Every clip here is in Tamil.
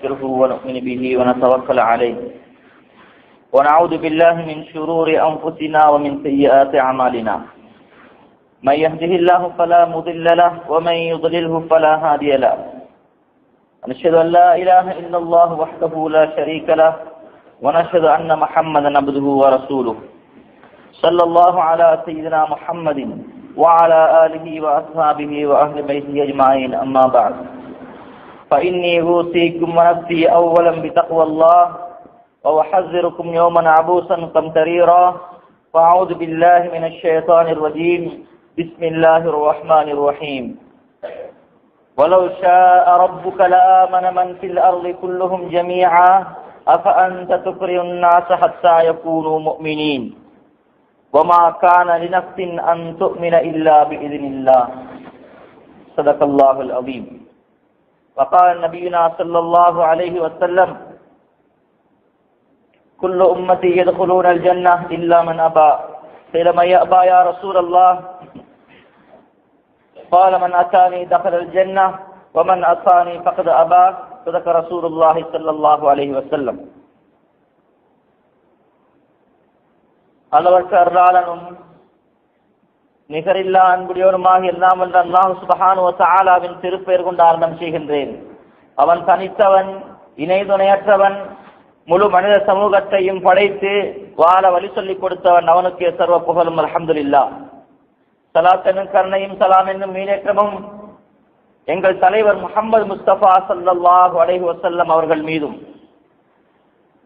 ونستغفره ونؤمن به ونتوكل عليه ونعوذ بالله من شرور أنفسنا ومن سيئات أعمالنا من يهده الله فلا مضل له ومن يضلله فلا هادي له ونشهد أن لا إله إلا الله وحده لا شريك له ونشهد أن محمدا عبده ورسوله صلى الله على سيدنا محمد وعلى آله وأصحابه وأهل بيته أجمعين أما بعد فإني أوصيكم ونفسي أولا بتقوى الله وأحذركم يوما عبوسا قمطريرا فأعوذ بالله من الشيطان الرجيم بسم الله الرحمن الرحيم ولو شاء ربك لآمن من في الأرض كلهم جميعا أفأنت تكره الناس حتى يكونوا مؤمنين وما كان لنفس أن تؤمن إلا بإذن الله صدق الله العظيم وقال نبينا صلى الله عليه وسلم كل أمتي يدخلون الجنة إلا من أبى قيل من يأبى يا رسول الله قال من أتاني دخل الجنة ومن أتاني فقد أبى صدق رسول الله صلى الله عليه وسلم அளவற்ற அருளாளனும் நிகரில்லா அன்புடையோருமாக எல்லாம் வல்ல அல்லாஹ் சுப்ஹானஹு வ தஆலாவின் திருப்பெயர் கொண்டு ஆரம்பம் செய்கின்றேன். அவன் தனித்தவன், இணை துணையற்றவன், முழு மனித சமூகத்தையும் படைத்து வாழ வழி சொல்லிக் கொடுத்தவன். அவனுக்கு சர்வ புகழும் அல்ஹம்துலில்லாஹ். ஸலாத் என்னும் கருணையும் சலாம் என்னும் மீனேற்றமும் எங்கள் தலைவர் முஹம்மது முஸ்தபா ஸல்லல்லாஹு அலைஹி வஸல்லம் அவர்கள் மீதும்,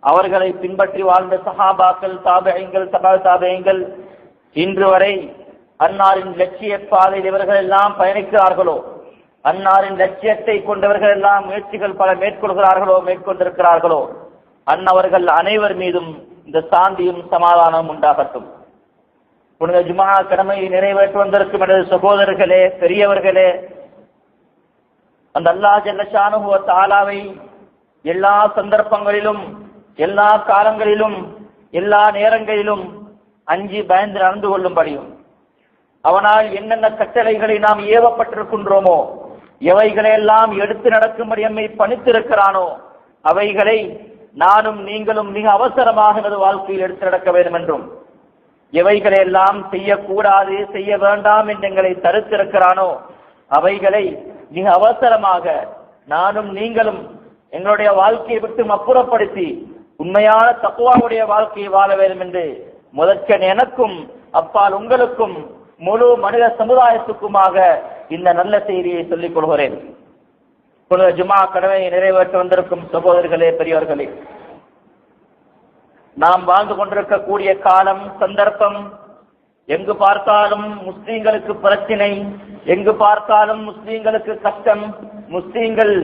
அவர்களை பின்பற்றி வாழ்ந்த சஹாபாக்கள், தாபிஈன்கள், தபா தாபிஈன்கள், இன்று வரை அன்னாரின் லட்சிய பாதையில் இவர்கள் எல்லாம் பயணிக்கிறார்களோ, அன்னாரின் லட்சியத்தை கொண்டவர்கள் எல்லாம் முயற்சிகள் பல மேற்கொண்டிருக்கிறார்களோ, அன்னவர்கள் அனைவர் மீதும் இந்த சாந்தியும் சமாதானம் உண்டாகட்டும். புனித ஜுமா கடமையை நிறைவேற்ற வந்திருக்கும் எனது சகோதரர்களே, பெரியவர்களே, அந்த அல்லாஹ் ஜல்ல ஷானுஹு வ தஆலாவை எல்லா சந்தர்ப்பங்களிலும், எல்லா காலங்களிலும், எல்லா நேரங்களிலும் அஞ்சி பயந்து நடந்து கொள்ளும்படியும், அவனால் என்னென்ன கட்டளைகளை நாம் ஏவப்பட்டிருக்கின்றோமோ, எவைகளையெல்லாம் எடுத்து நடக்கும்படி நம்மை பணித்திருக்கிறானோ, அவைகளை நானும் நீங்களும் மிக அவசரமாக எனது வாழ்க்கையில் எடுத்து நடக்க வேண்டும் என்றும், எவைகளையெல்லாம் செய்யக்கூடாது, செய்ய வேண்டாம் என்று எங்களை தடுத்திருக்கிறானோ, அவைகளை மிக அவசரமாக நானும் நீங்களும் எங்களுடைய வாழ்க்கையை விட்டு அப்புறப்படுத்தி உண்மையான தக்வாவுடைய வாழ்க்கையை வாழ வேண்டும் என்று முதற்கன் எனக்கும் அப்பால் உங்களுக்கும் முழு மனித சமுதாயத்துக்குமாக இந்த நல்ல செய்தியை சொல்லிக் கொள்கிறேன். ஜுமா கடமையை நிறைவேற்ற வந்திருக்கும் சகோதரர்களே, பெரியவர்களே, நாம் வாழ்ந்து கொண்டிருக்கக்கூடிய காலம், சந்தர்ப்பம், எங்கு பார்த்தாலும் முஸ்லீம்களுக்கு பிரச்சினை, எங்கு பார்த்தாலும் முஸ்லீம்களுக்கு கஷ்டம், முஸ்லீம்கள்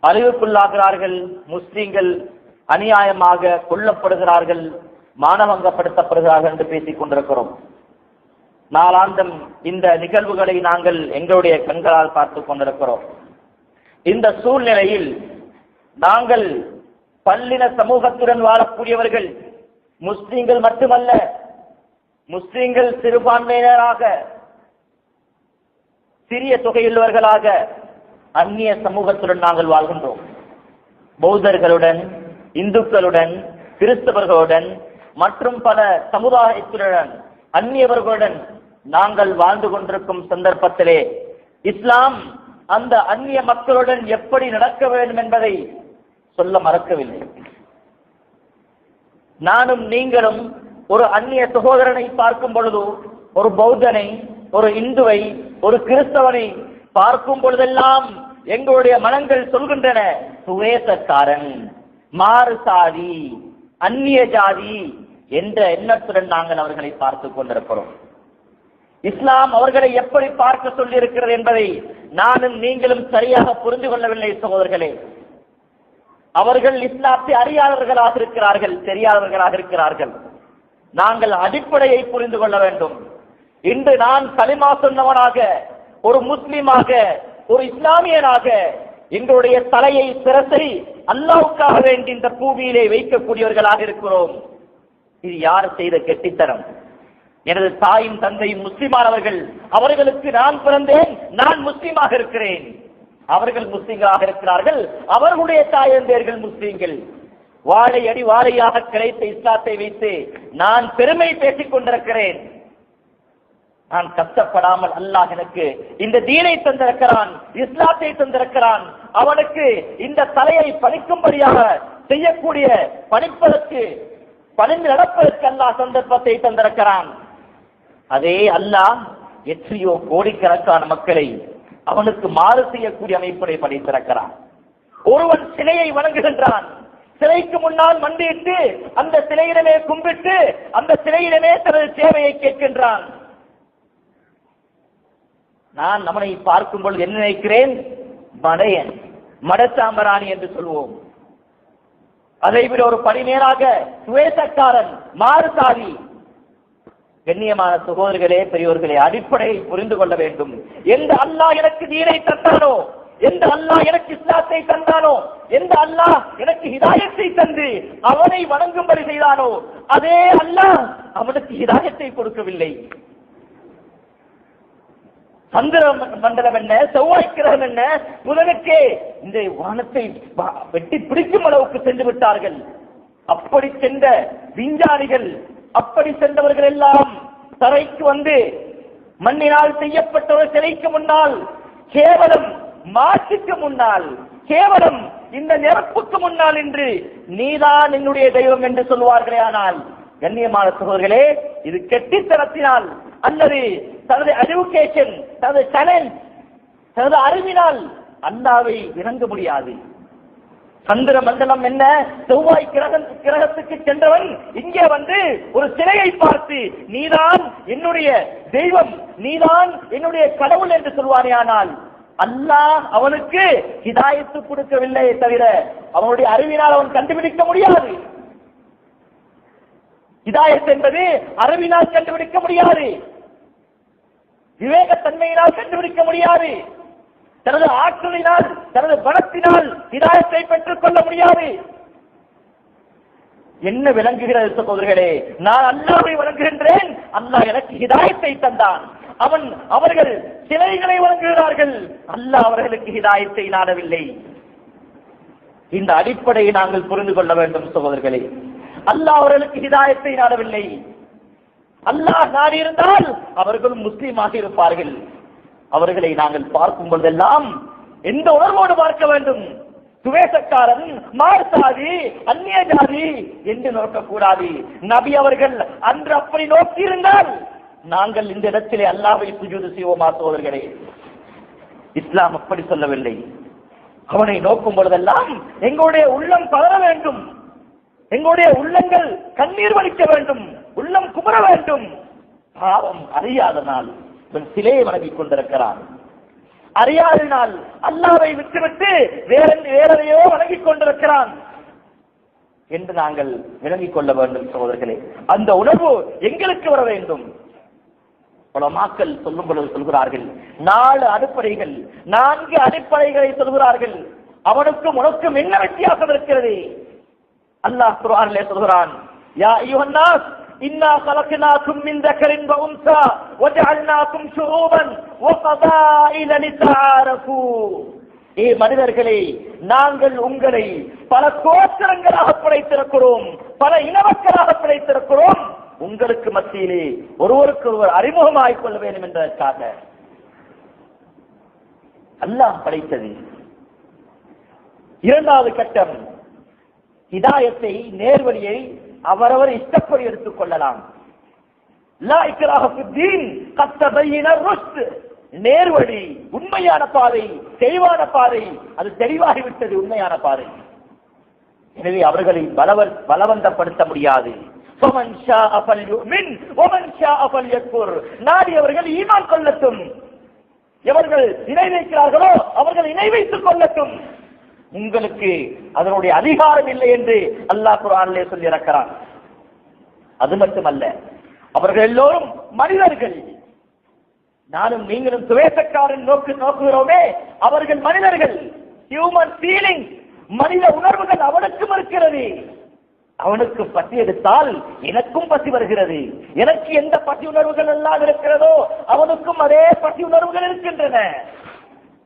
அழிவுக்குள்ளாகிறார்கள், முஸ்லீம்கள் அநியாயமாக கொல்லப்படுகிறார்கள், மானபங்கப்படுத்தப்படுகிறார்கள் என்று பேசிக் கொண்டிருக்கிறோம். நாளாந்தம் இந்த நிகழ்வுகளை நாங்கள் எங்களுடைய கண்களால் பார்த்து கொண்டிருக்கிறோம். இந்த சூழ்நிலையில் நாங்கள் பல்லின சமூகத்துடன் வாழக்கூடியவர்கள், முஸ்லீம்கள் மட்டுமல்ல, முஸ்லீம்கள் சிறுபான்மையினராக, சிறிய தொகையுள்ளவர்களாக அந்நிய சமூகத்துடன் நாங்கள் வாழ்கின்றோம். பௌத்தர்களுடன், இந்துக்களுடன், கிறிஸ்தவர்களுடன் மற்றும் பல சமுதாயத்துடன், அந்நியவர்களுடன் நாங்கள் வாழ்ந்து கொண்டிருக்கும் சந்தர்ப்பத்திலே இஸ்லாம் அந்த அந்நிய மக்களுடன் எப்படி நடக்க வேண்டும் என்பதை சொல்ல மறக்கவில்லை. நானும் நீங்களும் ஒரு அந்நிய சகோதரனை பார்க்கும் பொழுது, ஒரு பௌத்தனை, ஒரு இந்துவை, ஒரு கிறிஸ்தவனை பார்க்கும் பொழுதெல்லாம் எங்களுடைய மனங்கள் சொல்கின்றன, சுவேசக்காரன், மாறு சாதி, அந்நிய ஜாதி என்ற எண்ணத்துடன் நாங்கள் அவர்களை பார்த்து கொண்டிருக்கிறோம். இஸ்லாம் அவர்களை எப்படி பார்க்க சொல்லி இருக்கிறது என்பதை நானும் நீங்களும் சரியாக புரிந்து கொள்ளவில்லை சகோதரர்களே. அவர்கள் இஸ்லாத்தை அறியாதவர்களாக இருக்கிறார்கள், தெரியாதவர்களாக இருக்கிறார்கள். நாங்கள் அடிப்படையை புரிந்து கொள்ள வேண்டும். இன்று நான் கலிமா சொன்னவனாக, ஒரு முஸ்லிமாக, ஒரு இஸ்லாமியனாக எங்களுடைய தலையை சிரசை அல்லாஹ்வுக்காக வேண்டி இந்த பூமியிலே வைக்கக்கூடியவர்களாக இருக்கிறோம். இது யார் செய்த கெட்டித்தனம்? எனது தாயும் தந்தையும் முஸ்லிமானவர்கள், அவர்களுக்கு நான் பிறந்தேன், நான் முஸ்லிமாக இருக்கிறேன். அவர்கள் முஸ்லிம்களாக இருக்கிறார்கள், அவர்களுடைய தாயந்தேர்கள் முஸ்லிம்கள். வாழை அடி வாழையாக கிடைத்த இஸ்லாத்தை வைத்து நான் பெருமை பேசிக் கொண்டிருக்கிறேன். நான் கஷ்டப்படாமல் அல்லாஹ் எனக்கு இந்த தீனை தந்திருக்கிறான், இஸ்லாத்தை தந்திருக்கிறான். அவனுக்கு இந்த தலையை பணிக்கும்படியாக செய்யக்கூடிய பணிப்பதற்கு பணிந்து நடப்பதற்கு அல்லாஹ் சந்தர்ப்பத்தை தந்திருக்கிறான். அதே அல்லாஹ் எத்தனையோ கோடிக்கணக்கான மக்களை அவனுக்கு மாறு செய்யக்கூடிய அமைப்பை படைத்திருக்கிறான். ஒருவன் சிலையை வணங்குகின்றான், சிலைக்கு முன்னால் மண்டியிட்டு அந்த சிலையிடமே கும்பிட்டு அந்த சிலையிடமே தனது சேவையை கேட்கின்றான். நான் அவனை பார்க்கும் பொழுது என்ன நினைக்கிறேன்? மடையன், மடச்சாம்பராணி என்று சொல்வோம். அதைவிட ஒரு படிமேலாக சுவேசக்காரன், மாறுசாதி. கண்ணியமான சகோதரர்களே, பெரியோர்களே, அடிப்படையை புரிந்து கொள்ள வேண்டும். எந்த அல்லாஹ் எனக்கு தீனை தந்தானோ, எந்த அல்லாஹ் எனக்கு இஸ்லாத்தை தந்தானோ, எந்த அல்லாஹ் எனக்கு ஹிதாயத்தை தந்து அவனை வணங்கும்படி செய்தானோ, அதே அல்லாஹ் அவனுக்கு ஹிதாயத்தை கொடுக்கவில்லை. சந்திர மண்டலம் என்ன, செவ்வாய் கிரகம் என்ன, புதனுக்கே இந்த வானத்தை வெட்டி பிடிக்கும் அளவுக்கு சென்று விட்டார்கள். அப்படி சென்ற விஞ்ஞானிகள், அப்படி சென்றவர்கள் எல்லாம் தரைக்கு வந்து மண்ணினால் செய்யப்பட்ட ஒரு சிலைக்கு முன்னால், கேவலம் மாட்டுக்கு முன்னால், கேவலம் இந்த நெருப்புக்கு முன்னால் என்று நீதான் என்னுடைய தெய்வம் என்று சொல்வார்களே. ஆனால் கண்ணியமான சகோதரர்களே, இது கெட்டித்தனத்தினால் அல்லது தனது எஜுகேஷன், தனது டேலண்ட், தனது அறிவினால் அல்லாஹ்வை இறங்க முடியாது. சந்திர மண்டலம் என்ன, செவ்வாய் கிரகத்துக்கு சென்றவன் இங்கே வந்து ஒரு சிலையை பார்த்து நீதான் என்னுடைய தெய்வம், நீதான் என்னுடைய கடவுள் என்று சொல்வானே. ஆனால் அல்லாஹ் அவனுக்கு ஹிதாயத்து கொடுக்கவில்லை தவிர அவனுடைய அறிவினால் அவன் கண்டுபிடிக்க முடியாது. ஹிதாயத் என்பது அறிவினால் கண்டுபிடிக்க முடியாது, விவேகத்தன்மையினால் கண்டுபிடிக்க முடியாது, தனது ஆற்றலினால் தனது பலத்தினால் ஹிதாயத்தை பெற்றுக் கொள்ள முடியாது. என்ன விளங்குகிறது சகோதரர்களே? நான் அல்லாஹ்வை வணங்குகின்றேன், அல்லாஹ் எனக்கு ஹிதாயத்தை தந்தான். அவர்கள் சிலைகளை வணங்குகிறார்கள், அல்லாஹ் அவர்களுக்கு ஹிதாயத்தை நாடவில்லை. இந்த அடிப்படையை நாங்கள் புரிந்து கொள்ள வேண்டும் சகோதரர்களே. அல்லாஹ் அவர்களுக்கு ஹிதாயத்தை நாடவில்லை. அல்லாஹ் நாடி இருந்தால் அவர்களும் முஸ்லீமாக இருப்பார்கள். அவர்களை நாங்கள் பார்க்கும் பொழுதெல்லாம் எந்த உணர்வோடு பார்க்க வேண்டும்? சுவேசக்காரன், மார்சாதி, அந்நிய ஜாதி என்று நோக்கக்கூடாது. நபி அவர்கள் அன்று அப்படி நோக்கி இருந்தால் நாங்கள் இந்த இடத்திலே அல்லாஹ்வை சுஜூது செய்வோமா சகோதரர்களே? இஸ்லாம் அப்படி சொல்லவில்லை. அவனை நோக்கும் பொழுதெல்லாம் எங்களுடைய உள்ளம் பதற வேண்டும், எங்களுடைய உள்ளங்கள் கண்ணீர் வலிக்க வேண்டும், உள்ளம் குமர வேண்டும். பாவம் அறியாத நாள் சிலையை வணங்கிக் கொண்டிருக்கிறான், அறியாத நாள் அல்லாஹ்வை விட்டுவிட்டு வேறெதையோ வணங்கிக் கொண்டிருக்கிறான் என்று நாங்கள் விளங்கிக் கொள்ள வேண்டும் சகோதரர்களே. அந்த உணர்வு எங்களுக்கு வர வேண்டும். உலமாக்கள் சொல்லும் பொழுது சொல்கிறார்கள், 4 அடிப்படைகளை சொல்கிறார்கள். அவனுக்கும் உனக்கும் என்ன வித்தியாசம் இருக்கிறது? அல்லாஹ் குர்ஆனிலே சொல்கிறான், யா அய்யுஹன் நாஸ் இன்னா خلقناكم من ذكر وانثى وجعلناكم شعوبا وقبائل لتعارفوا. ஏ மனிதர்களே, நாங்கள் உங்களை பல கோத்திரங்களாக படைத்திருக்கிறோம், பல இனமக்களாக படைத்திருக்கிறோம், உங்களுக்கு மத்தியிலே ஒருவருக்கு ஒருவர் அறிமுகமாகிக் கொள்ள வேண்டும் என்பதற்காக அல்லாஹ் படைத்தது. இரண்டாவது கட்டம், ஹிதாயத்தை, நேர்வழியை அவரவர் இஷ்டப்படி எடுத்துக் கொள்ளலாம். லா இக்ராஹ ஃபித்தீன் கத் தபையன ருஷ்த். நேர்வழி, உண்மையான பாதை, தெளிவான பாதை, அது தெளிவாகிவிட்டது, உண்மையான பாதை. எனவே அவர்களை பலவந்தப்படுத்த முடியாது. நாடியவர்கள் ஈமான் கொள்ளட்டும், எவர்கள் இணை வைக்கிறார்களோ அவர்கள் இணை வைத்துக் கொள்ளட்டும், உங்களுக்கு அதனுடைய அதிகாரம் இல்லை என்று அல்லாஹ் குர்ஆனிலே சொல்லி இருக்கிறான். அது மட்டுமல்ல, அவர்கள் எல்லோரும் மனிதர்கள். நானும் நீங்களும் சுவேசக்காரன் நோக்குகிறோமே, அவர்கள் மனிதர்கள். ஹியூமன் ஃபீலிங், மனித உணர்வுகள் அவனுக்கும் இருக்கிறது. அவனுக்கு பசி எடுத்தால் எனக்கும் பசி வருகிறது. எனக்கு எந்த பசி உணர்வுகள் எல்லாம் இருக்கிறதோ அவனுக்கும் அதே பசி உணர்வுகள் இருக்கின்றன.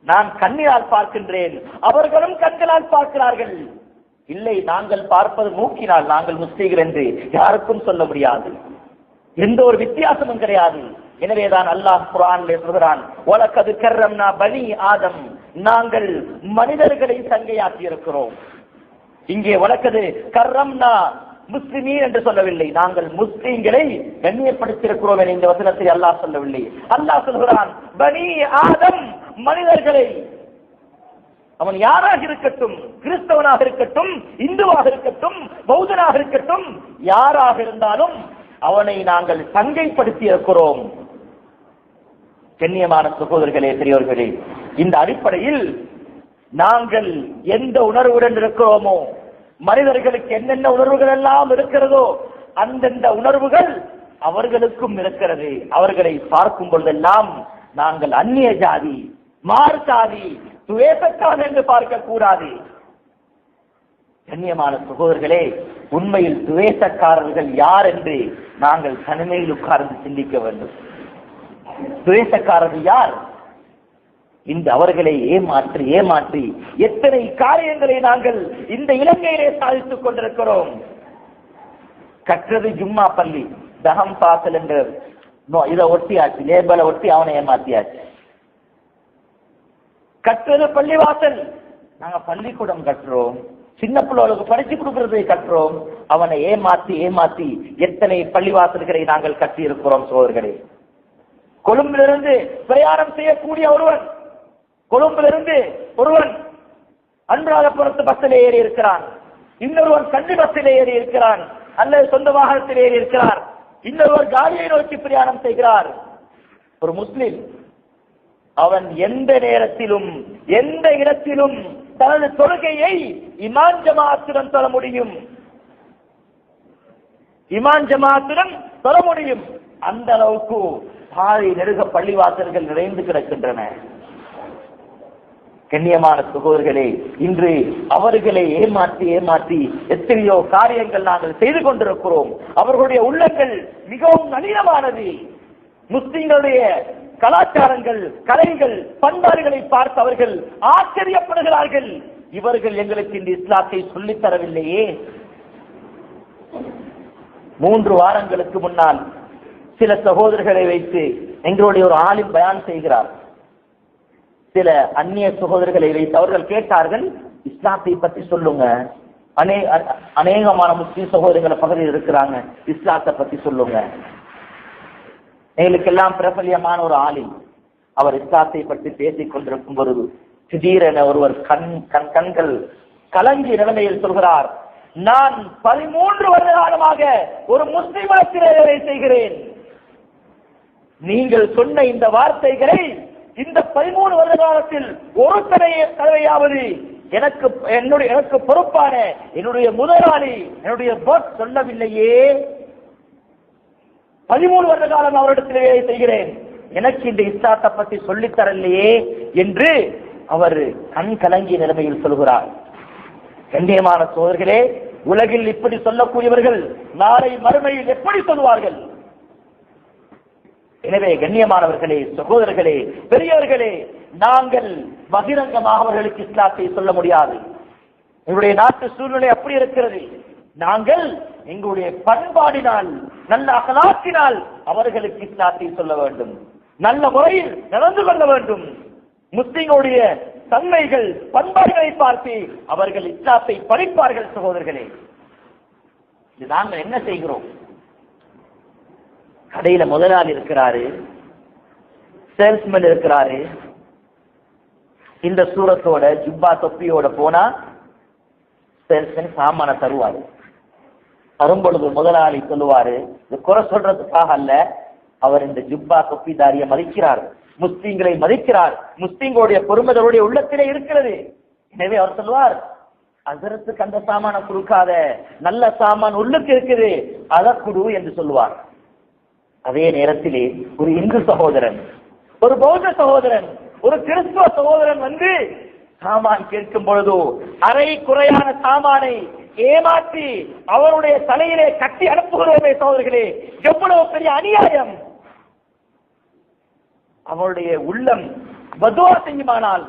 நான் கண்ணினால் பார்க்கின்றேன், அவர்களும் கண்களால் பார்க்கிறார்கள். இல்லை, நாங்கள் பார்ப்பது மூக்கினால் நாங்கள் முஸ்லீம்கள் என்று யாருக்கும் சொல்ல முடியாது. எந்த ஒரு வித்தியாசமும் கிடையாது. எனவேதான் அல்லாஹ் குர்ஆனிலே சொல்கிறான், வலகத் கர்ரம்னா பனி ஆதம், நாங்கள் மனிதர்களை சங்கையாக்கி இருக்கிறோம். இங்கே வலகத் கர்ரம்னா முஸ்லிமீன் என்று சொல்லவில்லை, நாங்கள் முஸ்லிம்களை கண்ணியப்படுத்தியிருக்கிறோம் என இந்த வசனத்தில் அல்லாஹ் சொல்லவில்லை. அல்லாஹ் சொல்கிறான் பனி ஆதம், மனிதர்களை. அவன் யாராக இருக்கட்டும், கிறிஸ்தவனாக இருக்கட்டும், இந்துவாக இருக்கட்டும், பௌத்தனாக இருக்கட்டும், யாராக இருந்தாலும் அவனை நாங்கள் சங்கைப்படுத்தி இருக்கிறோம். கண்ணியமான சகோதரர்களே, பெரியோர்களே, இந்த அடிப்படையில் நாங்கள் எந்த உணர்வுடன் இருக்கிறோமோ, மனிதர்களுக்கு என்னென்ன உணர்வுகள் எல்லாம் இருக்கிறதோ அந்தந்த உணர்வுகள் அவர்களுக்கும் இருக்கிறது. அவர்களை பார்க்கும் பொழுதெல்லாம் நாங்கள் அந்நிய ஜாதி, மார்சாதி, துவேசக்காரன் என்று பார்க்க கூடாது. கண்ணியமான சகோதரர்களே, உண்மையில் துவேசக்காரர்கள் யார் என்று நாங்கள் தனிமையில் உட்கார்ந்து சிந்திக்க வேண்டும். துவேசக்காரர்கள் யார்? இந்த அவர்களை ஏமாற்றி ஏமாற்றி எத்தனை காரியங்களை நாங்கள் இந்த இலங்கையிலே சாதித்துக் கொண்டிருக்கிறோம். கற்றது ஜும்மா பள்ளி, தகம் பாசல் என்று இதை ஒட்டியாச்சு, லேபலை ஒட்டி அவனை ஏமாத்தியாச்சு. கற்றது பள்ளிவாசல், நாங்க பள்ளிக்கூடம் கட்டுறோம், சின்ன பிள்ளைகளுக்கு படிச்சு கொடுக்கறதை கட்டுறோம். அவனை ஏமாத்தி ஏமாத்தி எத்தனை பள்ளிவாசல்களை நாங்கள் கட்டி இருக்கிறோம் சோதர்களே. கொழும்பிலிருந்து பிரயாணம் செய்யக்கூடிய ஒருவன், கொழும்பிலிருந்து ஒருவன் அனுராதபுரத்து பஸ்ஸில் ஏறி இருக்கிறான், இன்னொருவன் கண்டி பஸ்ஸில் ஏறி இருக்கிறான், அல்லது சொந்த வாகனத்தில் ஏறி இருக்கிறார், இன்னொருவர் காலியை நோக்கி பிரயாணம் செய்கிறார். ஒரு முஸ்லிம் அவன் எந்த நேரத்திலும் எந்த இடத்திலும் தனது தொழுகையை இமாம் ஜமாத்துடன் தொழ முடியும், இமாம் ஜமாத்துடன் தொழ முடியும். அந்த அளவுக்கு பாதை நெருக பள்ளிவாசல்கள் நிறைந்து கிடக்கின்றன. கண்ணியமான சகோதரர்களே, இன்று அவர்களை ஏமாற்றி ஏமாற்றி எத்தனையோ காரியங்கள் நாங்கள் செய்து கொண்டிருக்கிறோம். அவர்களுடைய உள்ளங்கள் மிகவும் நளினமானது. முஸ்லிம்களுடைய கலாச்சாரங்கள், கலைகள், பண்பாடுகளை பார்த்து அவர்கள் ஆச்சரியப்படுகிறார்கள். இவர்கள் எங்களுக்கு இந்த இஸ்லாத்தை சொல்லித் தரவில்லையே. 3 வாரங்களுக்கு முன்னால் சில சகோதரர்களை வைத்து எங்களுடைய ஒரு ஆலிம் பயான் செய்கிறார். சில அந்நிய சகோதரர்களை வைத்து அவர்கள் கேட்டார்கள், இஸ்லாத்தை பற்றி சொல்லுங்க, அநேகமான முஸ்லிம் சகோதரர்கள் பகுதியில் இருக்கிறாங்க, இஸ்லாத்தை பற்றி சொல்லுங்க. எங்களுக்கெல்லாம் பிரபல்யமான ஒரு ஆலிம், அவர் இஸ்லாத்தை பற்றி பேசிக் கொண்டிருக்கும் பொழுது திடீரென ஒருவர் கண்கள் கலங்கிய நிலைமையில் சொல்கிறார், நான் 13 வருட காலமாக ஒரு முஸ்லிமத்திலே வேலை செய்கிறேன். நீங்கள் சொன்ன இந்த வார்த்தைகளை இந்த 13 வருட காலத்தில் ஒரு தடவையாவது எனக்கு பொறுப்பான என்னுடைய முதலாளி, என்னுடைய பாஸ் சொல்லவில்லையே. 13 வருட காலம் அவரிடத்தில் வேலை செய்கிறேன், எனக்கு இந்த இஸ்லாத்தை பற்றி சொல்லித் தரலையே என்று அவர் கண் கலங்கிய நிலைமையில் சொல்கிறார். கண்ணியமான சோதர்களே, உலகில் இப்படி சொல்லக்கூடியவர்கள் நாளை மறுமையில் எப்படி சொல்வார்கள்? எனவே கண்ணியமானவர்களே, சகோதரர்களே, பெரியவர்களே, நாங்கள் பகிரங்கமாக அவர்களுக்கு இஸ்லாத்தை சொல்ல முடியாது. எங்களுடைய நாட்டு சூழ்நிலை அப்படி இருக்கிறது. நாங்கள் எங்களுடைய பண்பாடினால், நல்ல அகலாக்கினால் அவர்களுக்கு இஸ்லாத்தை சொல்ல வேண்டும், நல்ல முறையில் நடந்து கொள்ள வேண்டும். முஸ்லிம்களுடைய தன்மைகள், பண்பாடுகளை பார்த்து அவர்கள் இஸ்லாத்தை படிப்பார்கள். சகோதரர்களே, இது நாங்கள் என்ன செய்கிறோம்? கடையில முதலாளி இருக்கிறாரு, சேல்ஸ்மேன் இருக்கிறாரு, இந்த சூரத்தோட ஜுப்பா தொப்பியோட போனா சேல்ஸ்மேன் சாமான தருவாரு. வரும்பொழுது முதலாளி சொல்லுவாரு, இது குறை சொல்றதுக்காக அல்ல, அவர் இந்த ஜுப்பா தொப்பிதாரிய மதிக்கிறார், முஸ்லிம்களை மதிக்கிறார், முஸ்லிம்களுடைய பொறுமைகளுடைய உள்ளத்திலே இருக்கிறது. எனவே அவர் சொல்லுவார், அதற்கு அந்த சாமான கொடுக்காத, நல்ல சாமான் உள்ளுக்கு இருக்குது, அதை குடு என்று சொல்லுவார். அதே நேரத்திலே ஒரு இந்து சகோதரன், ஒரு பௌத்த சகோதரன், ஒரு கிறிஸ்துவ சகோதரன் வந்து சாமான் கேட்கும் பொழுது அரை குறையான சாமானை ஏமாற்றி அவருடைய தலையிலே கட்டி அனுப்புகிறோமே சகோதரர்களே, எவ்வளவு பெரிய அநியாயம்! அவருடைய உள்ளம் பதுவா செய்யுமானால்